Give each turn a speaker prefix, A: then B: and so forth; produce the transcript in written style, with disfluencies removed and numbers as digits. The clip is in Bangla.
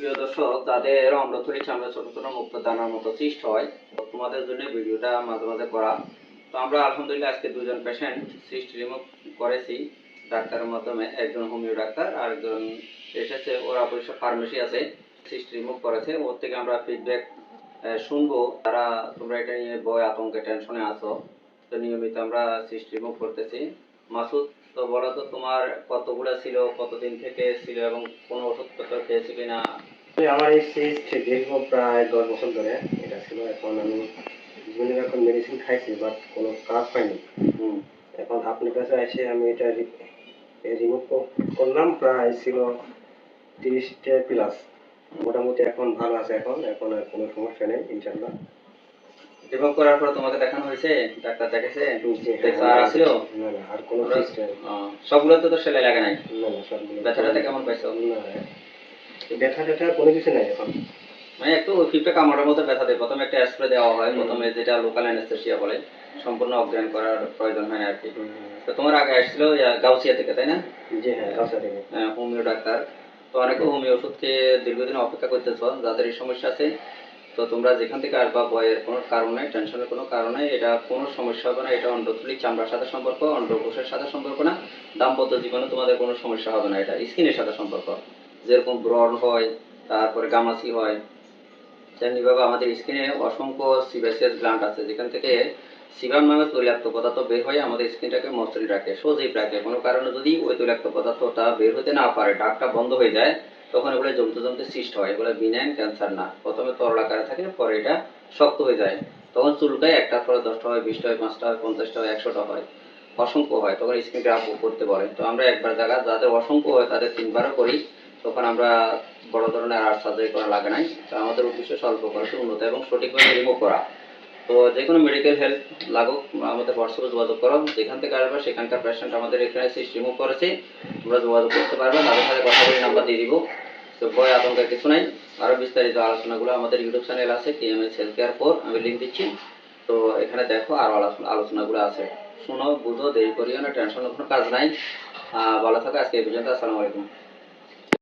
A: প্রিয় দর্শক, যাদের অন্ডথলি চামড়া ছোট ছোট মুক্ত দানার মতো সিস্ট হয়, তোমাদের জন্য ভিডিওটা মাঝে মাঝে করা। তো আমরা আলহামদুলিল্লাহ আজকে দুজন পেশেন্ট সিস্ট রিমুভ করেছি ডাক্তারের মাধ্যমে। একজন হোমিও ডাক্তার আর একজন এসেছে, ওরা অবশ্য ফার্মেসি আছে, সিস্ট রিমুভ করেছে। ওর থেকে আমরা ফিডব্যাক শুনবো। তারা তোমরা এটা নিয়ে ভয় আতঙ্কে টেনশনে আছো, তো নিয়মিত আমরা সিস্ট রিমুভ করতেছি। মাসুদ, তো বলো তো তোমার কতগুলো ছিল, কতদিন থেকে ছিল এবং কোনো ওষুধপত্র খেয়েছি কিনা?
B: আমার এই সিস্ট দীর্ঘ প্রায় 10 বছর ধরে এটা ছিল। এখন আমি বিভিন্ন রকম মেডিসিন খাইছি, বাট কোনো কাজ পাইনি। এখন আপনার কাছে এসে আমি এটা রিমুভ করলাম, প্রায় ছিল 30টা প্লাস। মোটামুটি এখন ভালো আছে। এখন এখন আর কোনো সমস্যা নেই ইনশাল্লাহ।
A: রিমুভ করার পর তোমাকে দেখানো হয়েছে, ডাক্তার দেখেছে? দেখছো আর আসছিল?
B: না না, আর কোনো সিস্ট
A: সবগুলো তো সেলাই লাগে নাই?
B: না না, সবগুলো।
A: ব্যথাটা কেমন পাইছো?
B: না, ব্যথা ট্যাথা কোনো কিছু নাই এখন।
A: মানে একটু ফিফটা কামড়ের মতো ব্যথা দেয়। প্রথমে একটা স্প্রে দেওয়া হয়, প্রথমে যেটা লোকাল অ্যানেস্থেসিয়া বলে, সম্পূর্ণ অজ্ঞান করার প্রয়োজন হয় না আর কি। তো তোমার আগে আসছিল গাউসিয়া থেকে, তাই না?
B: জি হ্যাঁ, গাউসিয়া থেকে।
A: Homeo doctor. তো অনেকে হোমিও ওষুধ খেয়ে দীর্ঘদিন অপেক্ষা করতেছো, যাদের এই সমস্যা আছে। তো তোমরা যেখান থেকে আসবা, ভয়ের কোনো কারণ নেই, টেনশনের কোনো কারণ নেই। এটা কোনো সমস্যা হবে না। এটা অন্ডথলি চামড়ার সাথে সম্পর্ক, অন্ডকোষের সাথে সম্পর্ক না। দাম্পত্য জীবনে তোমাদের কোনো সমস্যা হবে না। এটা স্কিনের সাথে সম্পর্ক। যেরকম ব্রণ হয়, তারপরে গামাসি হয়, তেমনিভাবে আমাদের স্কিনে অসংখ্য সিবাসিয়াস গ্ল্যান্ড আছে, যেখান থেকে সিবাম নামে তৈলাক্ত পদার্থ বের হয়ে আমাদের স্কিনটাকে মসৃণ রাখে, সজীব রাখে। কোনো কারণে যদি ওই তৈলাক্ত পদার্থটা বের হতে না পারে, ডাকটা বন্ধ হয়ে যায়, তখন এগুলো জমতে জমতে সিস্ট হয়। এগুলো বিনাইন ক্যান্সার না। প্রথমে তরল আকারে থাকে, পরে এটা শক্ত হয়ে যায়। তখন চুলকায়, একটার পরে 10টা হয়, 20টা হয়, 5টা হয়, 50টা হয়, 100টা হয়, অসংখ্য হয়। তখন স্কিন গ্রাফ করতে বলে। তো আমরা একবার জায়গা যাদের অসংখ্য হয় তাদের 3বারও করি। তখন আমরা বড় ধরনের আর সার্জারি করা লাগে নাই। তো আমাদের উদ্দেশ্য স্বল্প খরচে উন্নত এবং সঠিকভাবে রিমুভ করা। তো যে কোনো মেডিকেল হেল্প লাগুক, আমাদের হোয়াটসঅ্যাপে যোগাযোগ করো। যেখান থেকে আসবে সেখানকার পেশেন্ট আমাদের এখানে সিস্ট রিমুভ করেছে, তোমরা যোগাযোগ করতে পারবে। তাদের সাথে কথা বলে নাম্বার দিয়ে দিব। তো ভয় আতঙ্কের কিছু নাই। আরও বিস্তারিত আলোচনাগুলো আমাদের ইউটিউব চ্যানেল আছে, TMS হেলথ কেয়ার 4, আমি লিঙ্ক দিচ্ছি। তো এখানে দেখো আরও আলোচনাগুলো আছে, শোনো, বুঝো, দেরি করিও না, টেনশনের কোনো কাজ নাই। ভালো থাকো। আজকে এই পর্যন্ত। আসসালামু আলাইকুম।